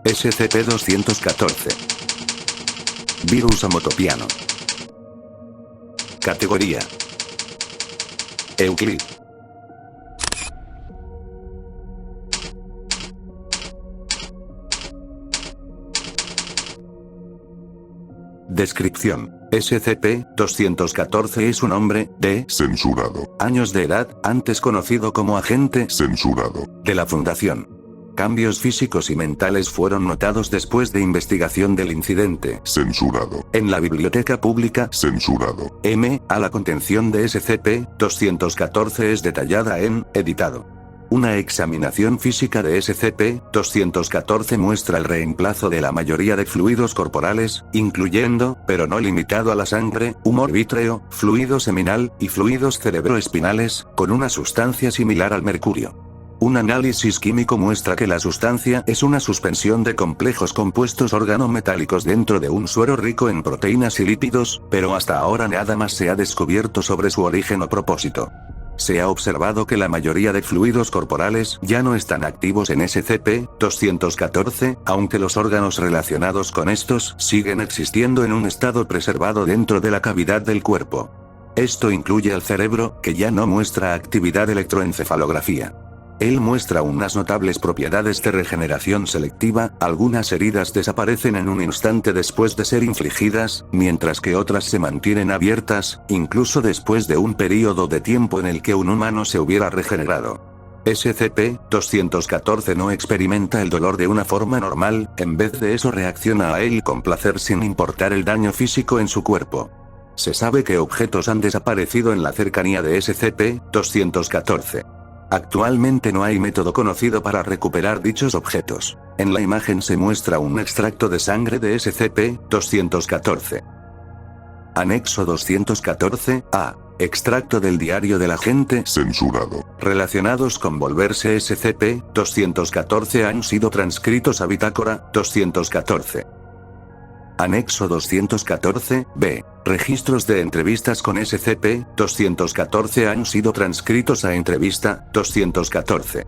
SCP-214. Virus Homotopiano. Categoría: Euclid. Descripción: SCP-214 es un hombre de censurado, años de edad, antes conocido como agente censurado, de la Fundación. Cambios físicos y mentales fueron notados después de investigación del incidente. censurado, En la biblioteca pública, censurado, la contención de SCP-214 es detallada en editado. Una examinación física de SCP-214 muestra el reemplazo de la mayoría de fluidos corporales, incluyendo, pero no limitado a la sangre, humor vítreo, fluido seminal, y fluidos cerebroespinales, con una sustancia similar al mercurio. Un análisis químico muestra que la sustancia es una suspensión de complejos compuestos organometálicos dentro de un suero rico en proteínas y lípidos, pero hasta ahora nada más se ha descubierto sobre su origen o propósito. Se ha observado que la mayoría de fluidos corporales ya no están activos en SCP-214, aunque los órganos relacionados con estos siguen existiendo en un estado preservado dentro de la cavidad del cuerpo. Esto incluye al cerebro, que ya no muestra actividad electroencefalografía. Él muestra unas notables propiedades de regeneración selectiva, algunas heridas desaparecen en un instante después de ser infligidas, mientras que otras se mantienen abiertas, incluso después de un período de tiempo en el que un humano se hubiera regenerado. SCP-214 no experimenta el dolor de una forma normal, en vez de eso reacciona a él con placer sin importar el daño físico en su cuerpo. Se sabe que objetos han desaparecido en la cercanía de SCP-214. Actualmente no hay método conocido para recuperar dichos objetos. En la imagen se muestra un extracto de sangre de SCP-214. Anexo 214-A. Extracto del diario del agente censurado, relacionados con volverse SCP-214 han sido transcritos a Bitácora 214. Anexo 214-B. Registros de entrevistas con SCP-214 han sido transcritos a Entrevista 214.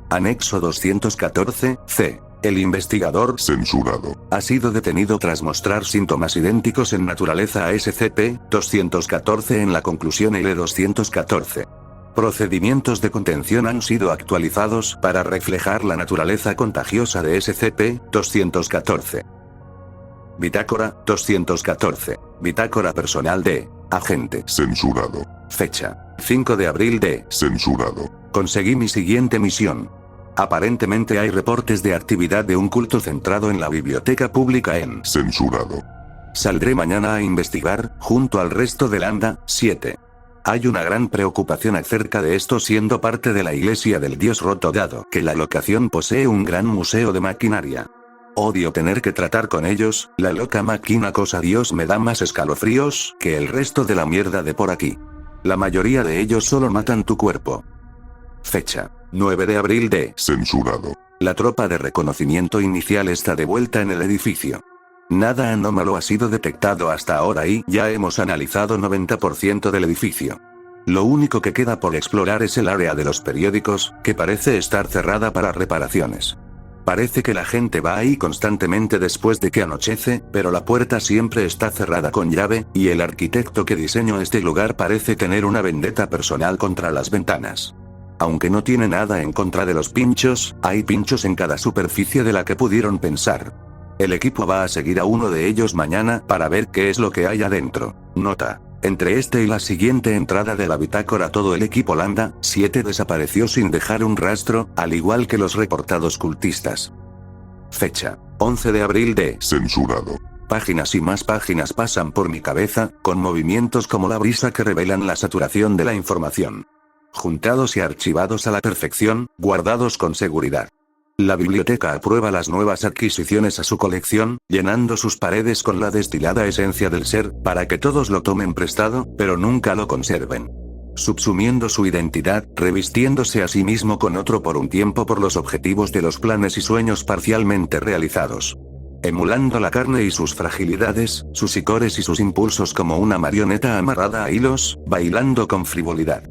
Anexo 214-C. El investigador censurado, ha sido detenido tras mostrar síntomas idénticos en naturaleza a SCP-214 en la conclusión L214. Procedimientos de contención han sido actualizados para reflejar la naturaleza contagiosa de SCP-214. Bitácora 214. Bitácora personal de agente. censurado, Fecha: 5 de abril de censurado, conseguí mi siguiente misión. Aparentemente hay reportes de actividad de un culto centrado en la biblioteca pública en censurado, Saldré mañana a investigar, junto al resto del ANDA 7. Hay una gran preocupación acerca de esto siendo parte de la iglesia del dios roto dado que la locación posee un gran museo de maquinaria. Odio tener que tratar con ellos, la loca máquina cosa Dios me da más escalofríos que el resto de la mierda de por aquí. La mayoría de ellos solo matan tu cuerpo. Fecha: 9 de abril de censurado, la tropa de reconocimiento inicial está de vuelta en el edificio. Nada anómalo ha sido detectado hasta ahora y ya hemos analizado 90% del edificio. Lo único que queda por explorar es el área de los periódicos, que parece estar cerrada para reparaciones. Parece que la gente va ahí constantemente después de que anochece, pero la puerta siempre está cerrada con llave, y el arquitecto que diseñó este lugar parece tener una vendetta personal contra las ventanas. Aunque no tiene nada en contra de los pinchos, hay pinchos en cada superficie de la que pudieron pensar. El equipo va a seguir a uno de ellos mañana para ver qué es lo que hay adentro. Nota: entre este y la siguiente entrada de la bitácora todo el equipo Lambda 7 desapareció sin dejar un rastro, al igual que los reportados cultistas. Fecha: 11 de abril de censurado, páginas y más páginas pasan por mi cabeza, con movimientos como la brisa que revelan la saturación de la información. Juntados y archivados a la perfección, guardados con seguridad. La biblioteca aprueba las nuevas adquisiciones a su colección, llenando sus paredes con la destilada esencia del ser, para que todos lo tomen prestado, pero nunca lo conserven. Subsumiendo su identidad, revistiéndose a sí mismo con otro por un tiempo por los objetivos de los planes y sueños parcialmente realizados. Emulando la carne y sus fragilidades, sus icores y sus impulsos como una marioneta amarrada a hilos, bailando con frivolidad.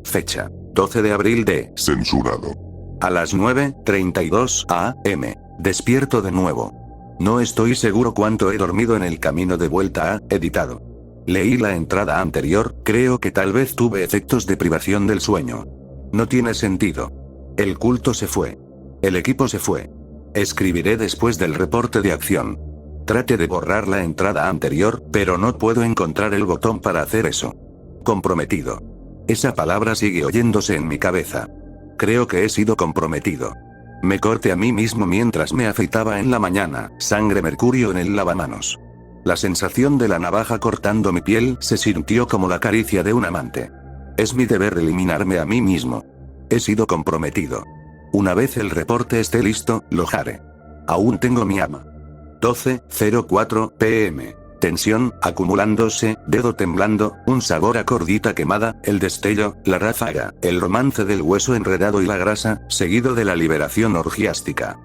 Fecha: 12 de abril de censurado, a las 9:32 a.m. Despierto de nuevo. No estoy seguro cuánto he dormido en el camino de vuelta a editado. Leí la entrada anterior, creo que tal vez tuve efectos de privación del sueño. No tiene sentido. El culto se fue. El equipo se fue. Escribiré después del reporte de acción. Trate de borrar la entrada anterior, pero no puedo encontrar el botón para hacer eso. Comprometido. Esa palabra sigue oyéndose en mi cabeza. Creo que he sido comprometido. Me corté a mí mismo mientras me afeitaba en la mañana, sangre mercurio en el lavamanos. La sensación de la navaja cortando mi piel se sintió como la caricia de un amante. Es mi deber eliminarme a mí mismo. He sido comprometido. Una vez el reporte esté listo, lo haré. Aún tengo mi ama. 12:04 p.m. Tensión, acumulándose, dedo temblando, un sabor a cordita quemada, el destello, la ráfaga, el romance del hueso enredado y la grasa, seguido de la liberación orgiástica.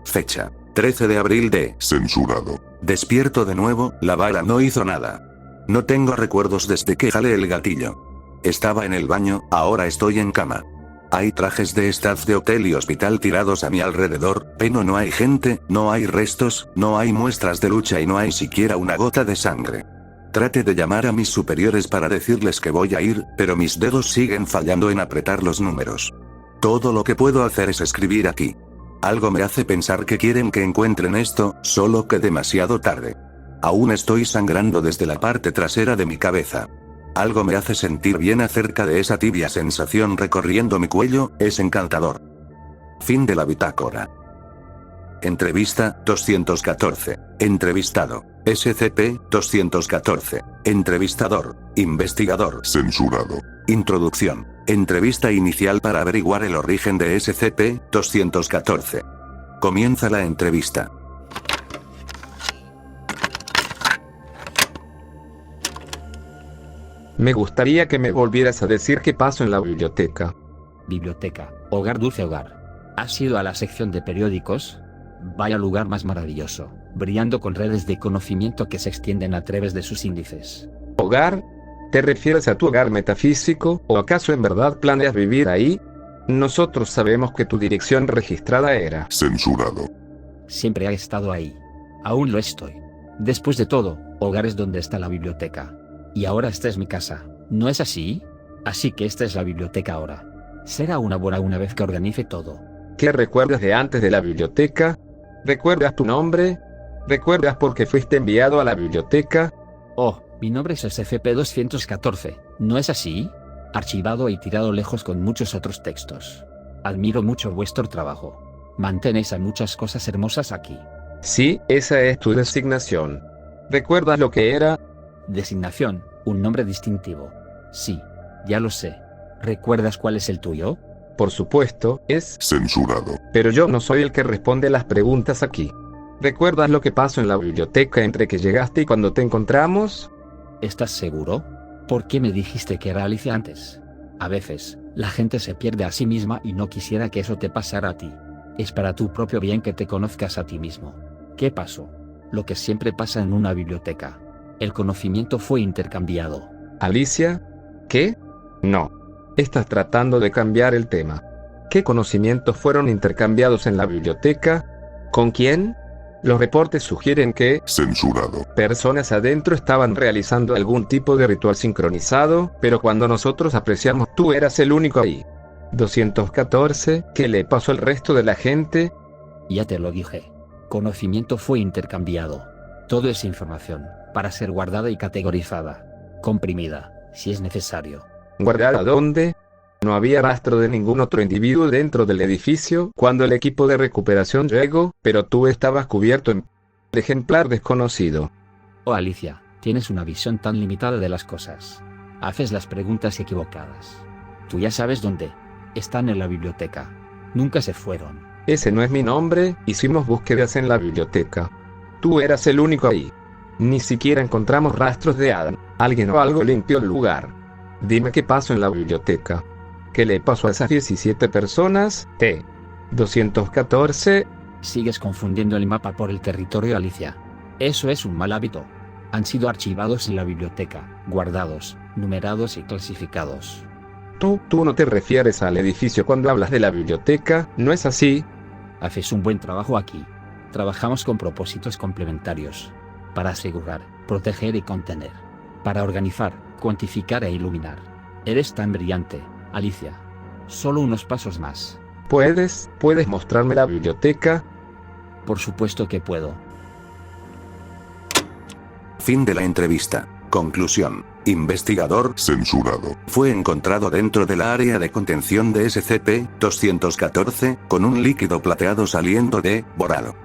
Fecha: 13 de abril de... Censurado. Despierto de nuevo, la bala no hizo nada. No tengo recuerdos desde que jalé el gatillo. Estaba en el baño, ahora estoy en cama. Hay trajes de staff de hotel y hospital tirados a mi alrededor, pero no hay gente, no hay restos, no hay muestras de lucha y no hay siquiera una gota de sangre. Trate de llamar a mis superiores para decirles que voy a ir, pero mis dedos siguen fallando en apretar los números. Todo lo que puedo hacer es escribir aquí. Algo me hace pensar que quieren que encuentren esto, solo que demasiado tarde. Aún estoy sangrando desde la parte trasera de mi cabeza. Algo me hace sentir bien acerca de esa tibia sensación recorriendo mi cuello, es encantador. Fin de la bitácora. Entrevista, 214. Entrevistado. SCP-214. Entrevistador. Investigador. Censurado. Introducción. Entrevista inicial para averiguar el origen de SCP-214. Comienza la entrevista. Me gustaría que me volvieras a decir qué pasó en la biblioteca. Biblioteca, hogar dulce hogar. ¿Has ido a la sección de periódicos? Vaya lugar más maravilloso, brillando con redes de conocimiento que se extienden a través de sus índices. ¿Hogar? ¿Te refieres a tu hogar metafísico, o acaso en verdad planeas vivir ahí? Nosotros sabemos que tu dirección registrada era... Censurado. Siempre ha estado ahí. Aún lo estoy. Después de todo, hogar es donde está la biblioteca. Y ahora esta es mi casa, ¿no es así? Así que esta es la biblioteca ahora. Será una vez que organice todo. ¿Qué recuerdas de antes de la biblioteca? ¿Recuerdas tu nombre? ¿Recuerdas por qué fuiste enviado a la biblioteca? Oh, mi nombre es SCP-214, ¿no es así? Archivado y tirado lejos con muchos otros textos. Admiro mucho vuestro trabajo. Mantenéis a muchas cosas hermosas aquí. Sí, esa es tu designación. ¿Recuerdas lo que era? Designación, un nombre distintivo. Sí, ya lo sé. ¿Recuerdas cuál es el tuyo? Por supuesto, es... Censurado. Pero yo no soy el que responde las preguntas aquí. ¿Recuerdas lo que pasó en la biblioteca entre que llegaste y cuando te encontramos? ¿Estás seguro? ¿Por qué me dijiste que era Alicia antes? A veces, la gente se pierde a sí misma y no quisiera que eso te pasara a ti. Es para tu propio bien que te conozcas a ti mismo. ¿Qué pasó? Lo que siempre pasa en una biblioteca. El conocimiento fue intercambiado. ¿Alicia? ¿Qué? No. Estás tratando de cambiar el tema. ¿Qué conocimientos fueron intercambiados en la biblioteca? ¿Con quién? Los reportes sugieren que... Censurado. Personas adentro estaban realizando algún tipo de ritual sincronizado, pero cuando nosotros apreciamos, tú eras el único ahí. 214, ¿qué le pasó al resto de la gente? Ya te lo dije. Conocimiento fue intercambiado. Todo es información, para ser guardada y categorizada. Comprimida, si es necesario. ¿Guardada dónde? No había rastro de ningún otro individuo dentro del edificio cuando el equipo de recuperación llegó, pero tú estabas cubierto en ejemplar desconocido. Oh Alicia, tienes una visión tan limitada de las cosas. Haces las preguntas equivocadas. Tú ya sabes dónde. Están en la biblioteca. Nunca se fueron. Ese no es mi nombre, hicimos búsquedas en la biblioteca. Tú eras el único ahí. Ni siquiera encontramos rastros de Adam. Alguien o algo limpió el lugar. Dime qué pasó en la biblioteca. ¿Qué le pasó a esas 17 personas? 214. Sigues confundiendo el mapa por el territorio, Alicia. Eso es un mal hábito. Han sido archivados en la biblioteca, guardados, numerados y clasificados. Tú no te refieres al edificio cuando hablas de la biblioteca, ¿no es así? Haces un buen trabajo aquí. Trabajamos con propósitos complementarios. Para asegurar, proteger y contener. Para organizar, cuantificar e iluminar. Eres tan brillante, Alicia. Solo unos pasos más. ¿Puedes mostrarme la biblioteca? Por supuesto que puedo. Fin de la entrevista. Conclusión. Investigador Censurado. fue encontrado dentro de la área de contención de SCP-214, con un líquido plateado saliendo de borado.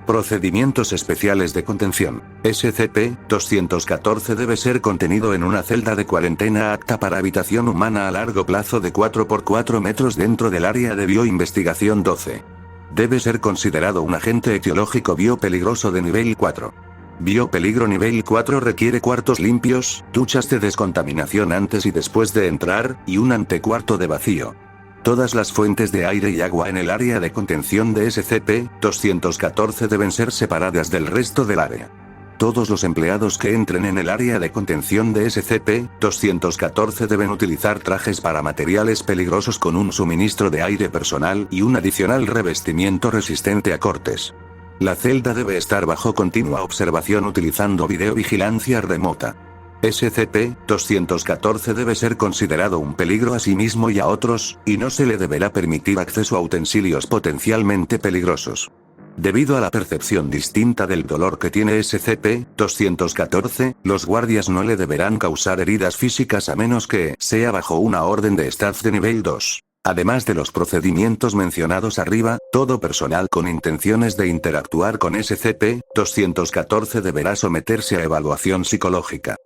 Procedimientos especiales de contención. SCP-214 debe ser contenido en una celda de cuarentena apta para habitación humana a largo plazo de 4 por 4 metros dentro del área de bioinvestigación 12. Debe ser considerado un agente etiológico biopeligroso de nivel 4. Biopeligro nivel 4 requiere cuartos limpios, duchas de descontaminación antes y después de entrar, y un antecuarto de vacío. Todas las fuentes de aire y agua en el área de contención de SCP-214 deben ser separadas del resto del área. Todos los empleados que entren en el área de contención de SCP-214 deben utilizar trajes para materiales peligrosos con un suministro de aire personal y un adicional revestimiento resistente a cortes. La celda debe estar bajo continua observación utilizando videovigilancia remota. SCP-214 debe ser considerado un peligro a sí mismo y a otros, y no se le deberá permitir acceso a utensilios potencialmente peligrosos. Debido a la percepción distinta del dolor que tiene SCP-214, los guardias no le deberán causar heridas físicas a menos que sea bajo una orden de staff de nivel 2. Además de los procedimientos mencionados arriba, todo personal con intenciones de interactuar con SCP-214 deberá someterse a evaluación psicológica.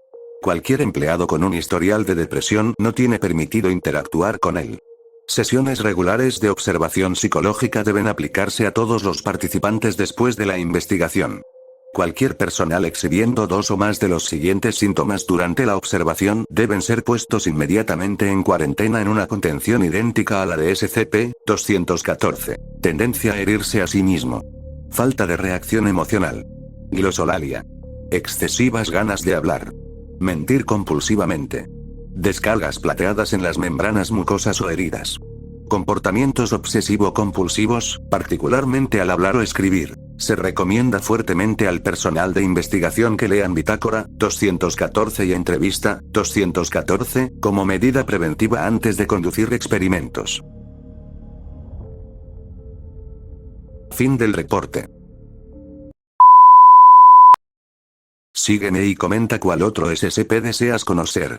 Cualquier empleado con un historial de depresión no tiene permitido interactuar con él. Sesiones regulares de observación psicológica deben aplicarse a todos los participantes después de la investigación. Cualquier personal exhibiendo 2 o más de los siguientes síntomas durante la observación deben ser puestos inmediatamente en cuarentena en una contención idéntica a la de SCP-214. Tendencia a herirse a sí mismo. Falta de reacción emocional. Glosolalia. Excesivas ganas de hablar. Mentir compulsivamente. Descargas plateadas en las membranas mucosas o heridas. Comportamientos obsesivo-compulsivos, particularmente al hablar o escribir. Se recomienda fuertemente al personal de investigación que lean Bitácora 214 y Entrevista 214, como medida preventiva antes de conducir experimentos. Fin del reporte. Sígueme y comenta cuál otro SCP deseas conocer.